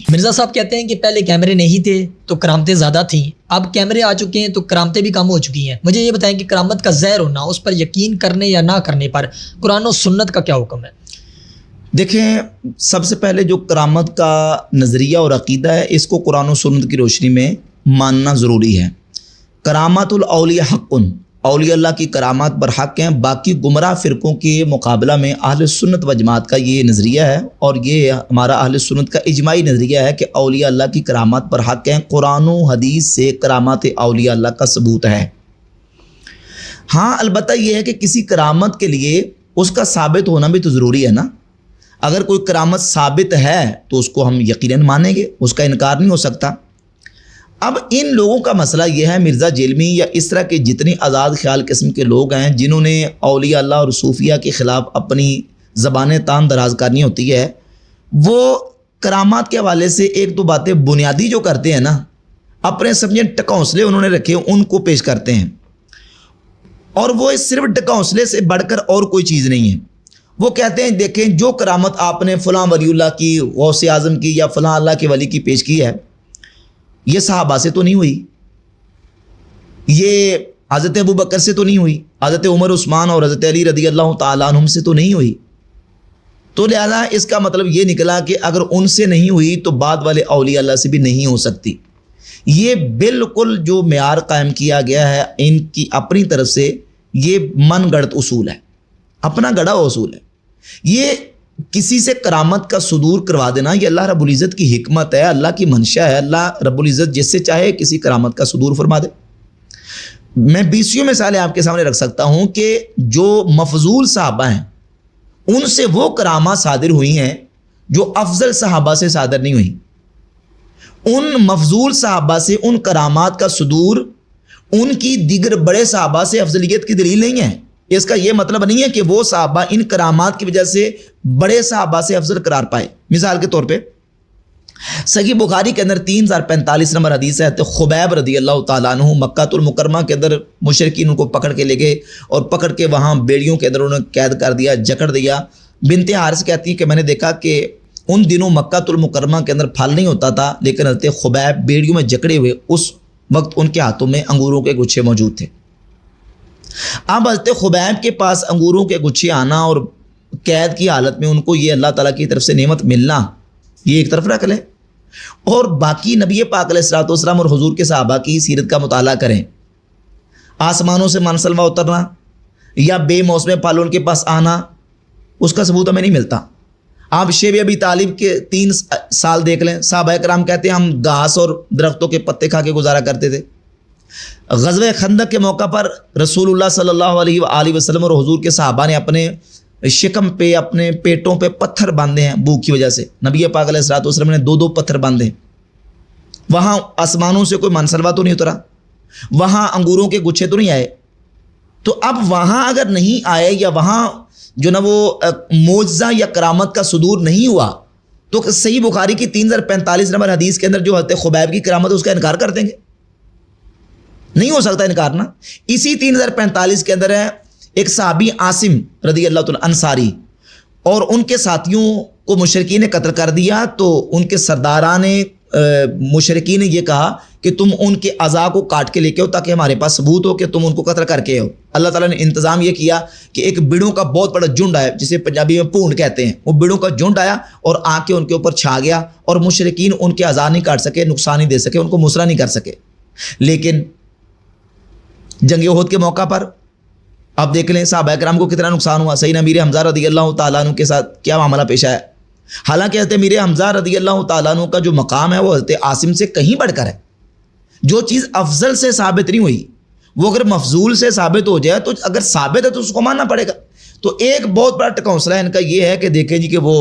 مرزا صاحب کہتے ہیں کہ پہلے کیمرے نہیں تھے تو کرامتیں زیادہ تھیں، اب کیمرے آ چکے ہیں تو کرامتیں بھی کم ہو چکی ہیں۔ مجھے یہ بتائیں کہ کرامت کا ظاہر ہونا، اس پر یقین کرنے یا نہ کرنے پر قرآن و سنت کا کیا حکم ہے؟ دیکھیں، سب سے پہلے جو کرامت کا نظریہ اور عقیدہ ہے، اس کو قرآن و سنت کی روشنی میں ماننا ضروری ہے۔ کرامات الاولیاء حق، اولیاء اللہ کی کرامات برحق ہیں۔ باقی گمراہ فرقوں کے مقابلہ میں اہل سنت و جماعت کا یہ نظریہ ہے، اور یہ ہمارا اہل سنت کا اجماعی نظریہ ہے کہ اولیاء اللہ کی کرامات برحق ہیں۔ قرآن و حدیث سے کرامات اولیاء اللہ کا ثبوت ہے۔ ہاں، البتہ یہ ہے کہ کسی کرامت کے لیے اس کا ثابت ہونا بھی تو ضروری ہے نا۔ اگر کوئی کرامت ثابت ہے تو اس کو ہم یقیناً مانیں گے، اس کا انکار نہیں ہو سکتا۔ اب ان لوگوں کا مسئلہ یہ ہے، مرزا جیلمی یا اس طرح کے جتنے آزاد خیال قسم کے لوگ ہیں جنہوں نے اولیاء اللہ اور صوفیہ کے خلاف اپنی زبانیں تان دراز کرنی ہوتی ہے، وہ کرامات کے حوالے سے ایک دو باتیں بنیادی جو کرتے ہیں نا، اپنے سمجھیں ٹکاؤسلے انہوں نے رکھے ان کو پیش کرتے ہیں، اور وہ صرف ٹکاؤسلے سے بڑھ کر اور کوئی چیز نہیں ہے۔ وہ کہتے ہیں دیکھیں، جو کرامت آپ نے فلاں ولی اللہ کی، غوث اعظم کی یا فلاں اللہ کے ولی کی پیش کی ہے، یہ صحابہ سے تو نہیں ہوئی، یہ حضرت ابوبکر سے تو نہیں ہوئی، حضرت عمر عثمان اور حضرت علی رضی اللہ تعالیٰ عنہم سے تو نہیں ہوئی۔ تو لہذا اس کا مطلب یہ نکلا کہ اگر ان سے نہیں ہوئی تو بعد والے اولیاء اللہ سے بھی نہیں ہو سکتی۔ یہ بالکل جو معیار قائم کیا گیا ہے ان کی اپنی طرف سے، یہ من گڑت اصول ہے، اپنا گڑا اصول ہے۔ یہ کسی سے کرامت کا صدور کروا دینا یہ اللہ رب العزت کی حکمت ہے، اللہ کی منشا ہے۔ اللہ رب العزت جس سے چاہے کسی کرامت کا صدور فرما دے۔ میں 20 مثالیں آپ کے سامنے رکھ سکتا ہوں کہ جو مفضول صحابہ ہیں ان سے وہ کرامات صادر ہوئی ہیں جو افضل صحابہ سے صادر نہیں ہوئی۔ ان مفضول صحابہ سے ان کرامات کا صدور ان کی دیگر بڑے صحابہ سے افضلیت کی دلیل نہیں ہے۔ اس کا یہ مطلب نہیں ہے کہ وہ صحابہ ان کرامات کی وجہ سے بڑے صحابہ سے افضل قرار پائے۔ مثال کے طور پہ صحیح بخاری کے اندر 3045 نمبر حدیث ہے، خبیب رضی اللہ تعالیٰ عنہ مکہ المکرمہ کے اندر مشرکین ان کو پکڑ کے لے گئے، اور پکڑ کے وہاں بیڑیوں کے اندر انہوں نے قید کر دیا، جکڑ دیا۔ بنت حارث کہتی ہے کہ میں نے دیکھا کہ ان دنوں مکہ المکرمہ کے اندر پھل نہیں ہوتا تھا، لیکن حضرت خبیب بیڑیوں میں جکڑے ہوئے، اس وقت ان کے ہاتھوں میں انگوروں کے گچھے موجود تھے۔ اب حضرت خبیب کے پاس انگوروں کے گچھے آنا اور قید کی حالت میں ان کو یہ اللہ تعالیٰ کی طرف سے نعمت ملنا، یہ ایک طرف رکھ لیں، اور باقی نبی پاک علیہ الصلوۃ والسلام اور حضور کے صحابہ کی سیرت کا مطالعہ کریں۔ آسمانوں سے منسلوا اترنا یا بے موسم پھل ان کے پاس آنا، اس کا ثبوت ہمیں نہیں ملتا۔ آپ شیب ابی طالب کے 3 سال دیکھ لیں، صحابہ کرام کہتے ہیں ہم گھاس اور درختوں کے پتے کھا کے گزارا کرتے تھے۔ غزوہ خندق کے موقع پر رسول اللہ صلی اللہ علیہ وآلہ وسلم اور حضور کے صحابہ نے اپنے شکم پہ، اپنے پیٹوں پہ پتھر باندھے ہیں بھوک کی وجہ سے۔ نبی پاک علیہ الصلوۃ والسلام نے 2 پتھر باندھے۔ وہاں آسمانوں سے کوئی منسلوا تو نہیں اترا، وہاں انگوروں کے گچھے تو نہیں آئے۔ تو اب وہاں اگر نہیں آئے یا وہاں جو نا وہ معجزہ یا کرامت کا صدور نہیں ہوا، تو صحیح بخاری کی 3045 نمبر حدیث کے اندر جو حضرت خبیب کی کرامت ہے اس کا انکار کر دیں گے؟ نہیں ہو سکتا انکار نا۔ اسی 3045 کے اندر ہے ایک صحابی عاصم رضی اللہ تعالیٰ انصاری، اور ان کے ساتھیوں کو مشرکین نے قتل کر دیا، تو ان کے سرداران مشرکین نے یہ کہا کہ تم ان کے اعضاء کو کاٹ کے لے کے آؤ تاکہ ہمارے پاس ثبوت ہو کہ تم ان کو قتل کر کے ہو۔ اللہ تعالیٰ نے انتظام یہ کیا کہ ایک بڑوں کا بہت بڑا جھنڈ آیا، جسے پنجابی میں پونڈ کہتے ہیں، وہ بڑوں کا جھنڈ آیا اور آ کے ان کے اوپر چھا گیا، اور مشرکین ان کے اعضاء نہیں کاٹ سکے، نقصان نہیں دے سکے، ان کو مسرا نہیں کر سکے۔ لیکن جنگ احد کے موقع پر آپ دیکھ لیں صحابہ کرام کو کتنا نقصان ہوا۔ سیدنا امیر حمزہ رضی اللہ تعالیٰ عنہ کے ساتھ کیا معاملہ پیش آیا۔ حالانکہ حضرت امیر حمزہ رضی اللہ تعالیٰ عنہ کا جو مقام ہے وہ حضرت عاصم سے کہیں بڑھ کر ہے۔ جو چیز افضل سے ثابت نہیں ہوئی وہ اگر مفضول سے ثابت ہو جائے، تو اگر ثابت ہے تو اس کو ماننا پڑے گا۔ تو ایک بہت بڑا ٹکاؤسلہ ان کا یہ ہے کہ دیکھیں جی کہ وہ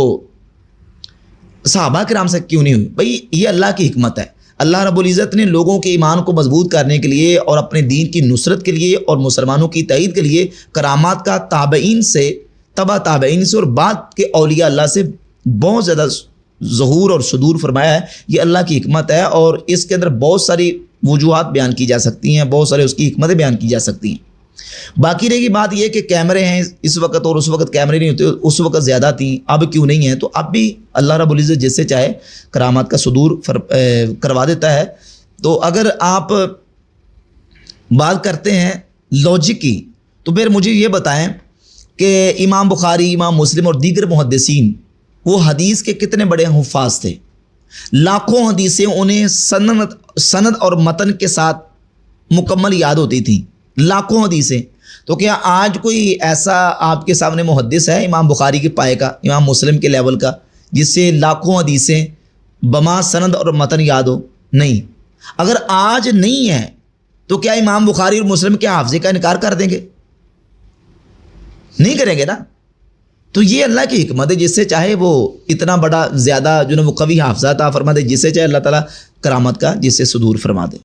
صحابہ کرام سے کیوں نہیں ہوئی۔ بھائی یہ اللہ کی حکمت ہے۔ اللہ رب العزت نے لوگوں کے ایمان کو مضبوط کرنے کے لیے اور اپنے دین کی نصرت کے لیے اور مسلمانوں کی تائید کے لیے کرامات کا تابعین سے، تبع تابعین سے اور بعد کے اولیاء اللہ سے بہت زیادہ ظہور اور صدور فرمایا ہے۔ یہ اللہ کی حکمت ہے، اور اس کے اندر بہت ساری وجوہات بیان کی جا سکتی ہیں، بہت سارے اس کی حکمتیں بیان کی جا سکتی ہیں۔ باقی رہی بات یہ کہ کیمرے ہیں اس وقت اور اس وقت کیمرے نہیں ہوتے, اس وقت زیادہ تھیں, اب کیوں نہیں ہیں؟ تو اب بھی اللہ رب العزت جس سے چاہے کرامات کا صدور کروا دیتا ہے. تو اگر آپ بات کرتے ہیں لاجک کی, تو پھر مجھے یہ بتائیں کہ امام بخاری, امام مسلم اور دیگر محدثین وہ حدیث کے کتنے بڑے حفاظ تھے؟ لاکھوں حدیثیں انہیں سند اور متن کے ساتھ مکمل یاد ہوتی تھیں, لاکھوں حدیثیں. تو کیا آج کوئی ایسا آپ کے سامنے محدث ہے امام بخاری کے پائے کا, امام مسلم کے لیول کا, جس سے لاکھوں حدیثیں بما سند اور متن یاد ہو؟ نہیں. اگر آج نہیں ہے تو کیا امام بخاری اور مسلم کے حافظے کا انکار کر دیں گے؟ نہیں کریں گے نا. تو یہ اللہ کی حکمت ہے, جس سے چاہے وہ اتنا بڑا زیادہ جو نا وہ قوی حافظہ عطا فرما دے, جس سے چاہے اللہ تعالیٰ کرامت کا جس سے صدور فرما دے.